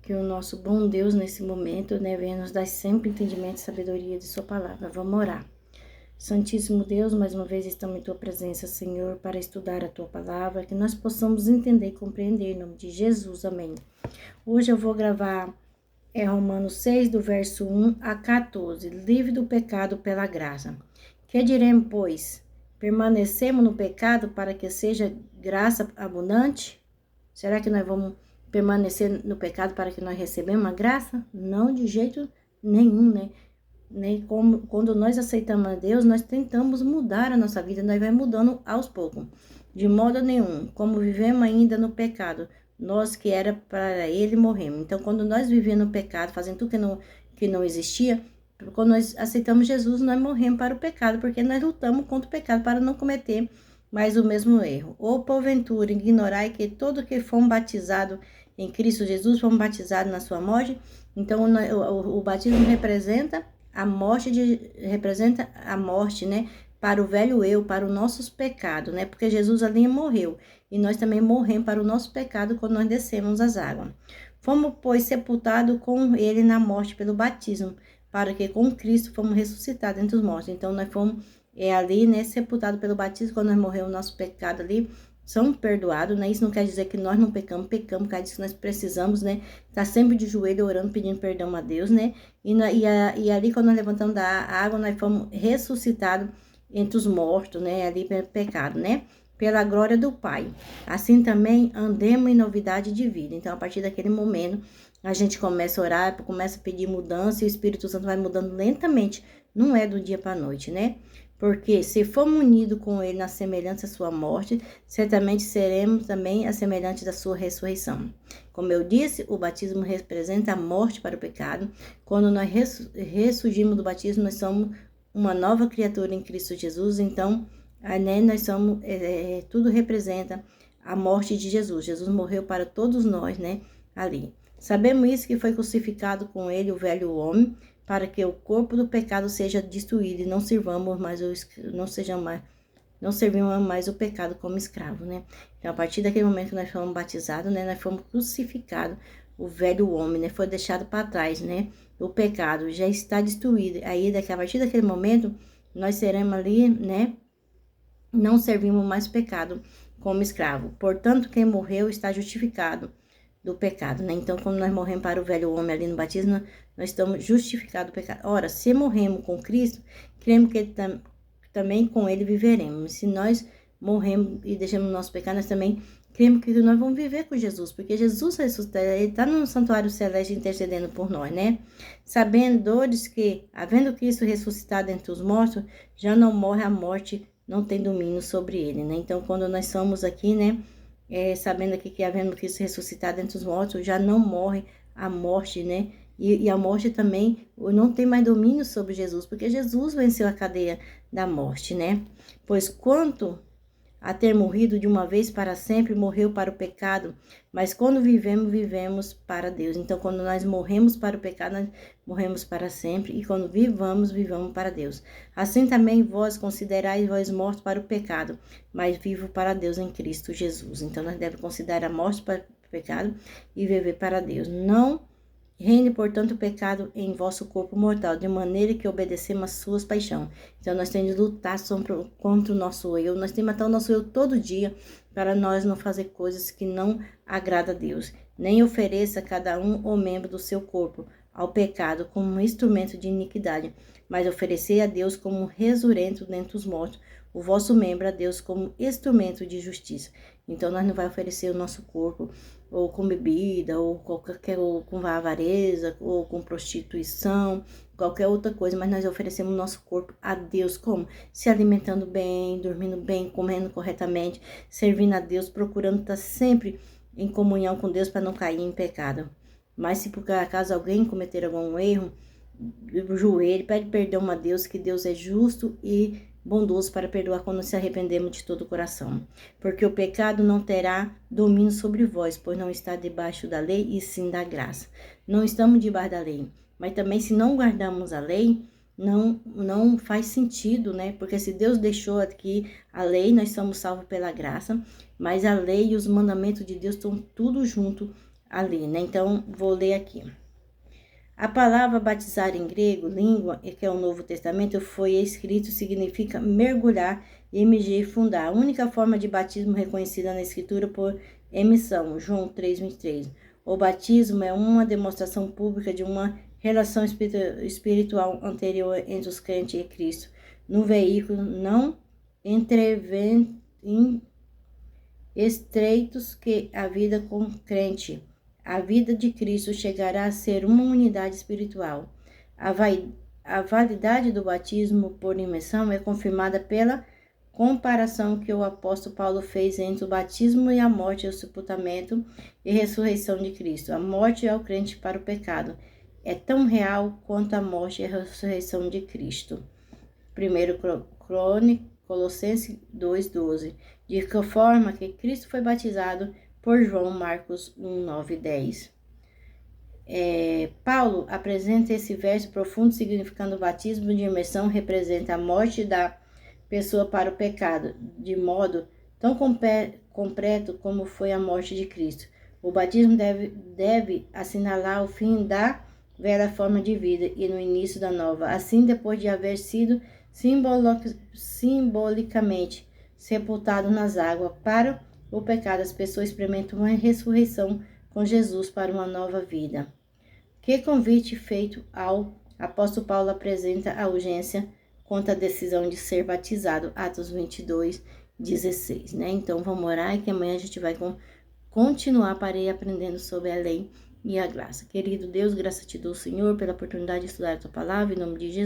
Que o nosso bom Deus, nesse momento, né, venha nos dar sempre entendimento e sabedoria de sua palavra. Vamos orar. Santíssimo Deus, mais uma vez estamos em Tua presença, Senhor, para estudar a Tua palavra, que nós possamos entender e compreender, em nome de Jesus, amém. Hoje eu vou gravar Romanos 6, do verso 1 a 14, livre do pecado pela graça. Que diremos, pois? Permanecemos no pecado para que seja graça abundante? Será que nós vamos permanecer no pecado para que nós recebamos a graça? Não, de jeito nenhum, né? Nem como, quando nós aceitamos a Deus, nós tentamos mudar a nossa vida, nós vamos mudando aos poucos. De modo nenhum, como vivemos ainda no pecado, nós que era para Ele morremos. Então, quando nós vivíamos no pecado, fazendo tudo que não existia, quando nós aceitamos Jesus, nós morremos para o pecado, porque nós lutamos contra o pecado para não cometer mais o mesmo erro. Ou, porventura, ignorai que todo que fomos batizados em Cristo Jesus, fomos batizados na sua morte. Então, o batismo representa a morte, né? Para o velho eu, para os nossos pecados, né? Porque Jesus ali morreu. E nós também morremos para o nosso pecado quando nós descemos as águas. Fomos, pois, sepultados com ele na morte pelo batismo, para que com Cristo fomos ressuscitados entre os mortos. Então, nós fomos ali, né, sepultados pelo batismo, quando nós morremos o nosso pecado ali, são perdoados, né? Isso não quer dizer que nós não pecamos, por causa disso nós precisamos, né? Tá sempre de joelho orando, pedindo perdão a Deus, né? E ali, quando nós levantamos da água, nós fomos ressuscitados entre os mortos, né? Ali pelo pecado, né? Pela glória do Pai. Assim também andemos em novidade de vida. Então, a partir daquele momento, a gente começa a orar, começa a pedir mudança e o Espírito Santo vai mudando lentamente. Não é do dia para a noite, né? Porque se formos unidos com ele na semelhança da sua morte, certamente seremos também a semelhante da sua ressurreição. Como eu disse, o batismo representa a morte para o pecado. Quando nós ressurgimos do batismo, nós somos uma nova criatura em Cristo Jesus. Então, né, nós somos, tudo representa a morte de Jesus. Jesus morreu para todos nós, né, ali. Sabemos isso, que foi crucificado com ele o velho homem, para que o corpo do pecado seja destruído e não servimos mais o pecado como escravo, né? Então, a partir daquele momento que nós fomos batizados, né, nós fomos crucificados, o velho homem, né, foi deixado para trás, né? O pecado já está destruído. Aí, a partir daquele momento, nós seremos ali, né, não servimos mais o pecado como escravo. Portanto, quem morreu está justificado do pecado, né? Então, quando nós morremos para o velho homem ali no batismo, nós estamos justificados do pecado. Ora, se morremos com Cristo, cremos que também com ele viveremos. Se nós morremos e deixamos o nosso pecado, nós também cremos que nós vamos viver com Jesus, porque Jesus ressuscita, ele está no santuário celeste intercedendo por nós, né? Sabedores que, havendo Cristo ressuscitado entre os mortos, já não morre, a morte não tem domínio sobre ele, né? Então, quando nós somos aqui, né, sabendo aqui que havendo Cristo ressuscitado entre os mortos, já não morre a morte, né? E a morte também não tem mais domínio sobre Jesus, porque Jesus venceu a cadeia da morte, né? Pois quanto a ter morrido de uma vez para sempre, morreu para o pecado, mas quando vivemos, vivemos para Deus. Então, quando nós morremos para o pecado, nós morremos para sempre, e quando vivamos para Deus. Assim também vós considerais vós mortos para o pecado, mas vivo para Deus em Cristo Jesus. Então, nós devemos considerar a morte para o pecado e viver para Deus. Não reine, portanto, o pecado em vosso corpo mortal, de maneira que obedecemos às suas paixões. Então, nós temos de lutar contra o nosso eu. Nós temos de matar o nosso eu todo dia, para nós não fazer coisas que não agradam a Deus. Nem ofereça cada um ou membro do seu corpo ao pecado como um instrumento de iniquidade, mas oferecer a Deus como resurrento dentre os mortos, o vosso membro a Deus como instrumento de justiça. Então, nós não vamos oferecer o nosso corpo ou com bebida, ou com avareza, ou com prostituição, qualquer outra coisa, mas nós oferecemos o nosso corpo a Deus, como? Se alimentando bem, dormindo bem, comendo corretamente, servindo a Deus, procurando estar sempre em comunhão com Deus para não cair em pecado. Mas se por acaso alguém cometer algum erro, joelho, pede perdão a Deus, que Deus é justo e bondoso para perdoar quando se arrependemos de todo o coração. Porque o pecado não terá domínio sobre vós, pois não está debaixo da lei, e sim da graça. Não estamos debaixo da lei, mas também se não guardamos a lei, não faz sentido, né? Porque se Deus deixou aqui a lei, nós somos salvos pela graça, mas a lei e os mandamentos de Deus estão tudo junto ali, né? Então, vou ler aqui. A palavra batizar em grego, língua, que é o Novo Testamento, foi escrito, significa mergulhar, emergir, fundar. A única forma de batismo reconhecida na Escritura por emissão, João 3:23. O batismo é uma demonstração pública de uma relação espiritual anterior entre os crentes e Cristo, no veículo não estreitos que a vida com crente. A vida de Cristo chegará a ser uma unidade espiritual. A validade do batismo por imersão é confirmada pela comparação que o apóstolo Paulo fez entre o batismo e a morte, o sepultamento e ressurreição de Cristo. A morte ao crente para o pecado é tão real quanto a morte e a ressurreição de Cristo. 1 Colossenses 2:12. De que forma que Cristo foi batizado por João, Marcos 1:9-10. Paulo apresenta esse verso profundo, significando o batismo de imersão representa a morte da pessoa para o pecado, de modo tão completo como foi a morte de Cristo. O batismo deve assinalar o fim da velha forma de vida e no início da nova. Assim, depois de haver sido simbolicamente sepultado nas águas para o pecado, as pessoas experimentam uma ressurreição com Jesus para uma nova vida. Que convite feito ao apóstolo Paulo apresenta a urgência quanto à decisão de ser batizado, Atos 22:16, né? Então, vamos orar e que amanhã a gente vai continuar para ir aprendendo sobre a lei e a graça. Querido Deus, graças te dou, Senhor, pela oportunidade de estudar a tua palavra, em nome de Jesus.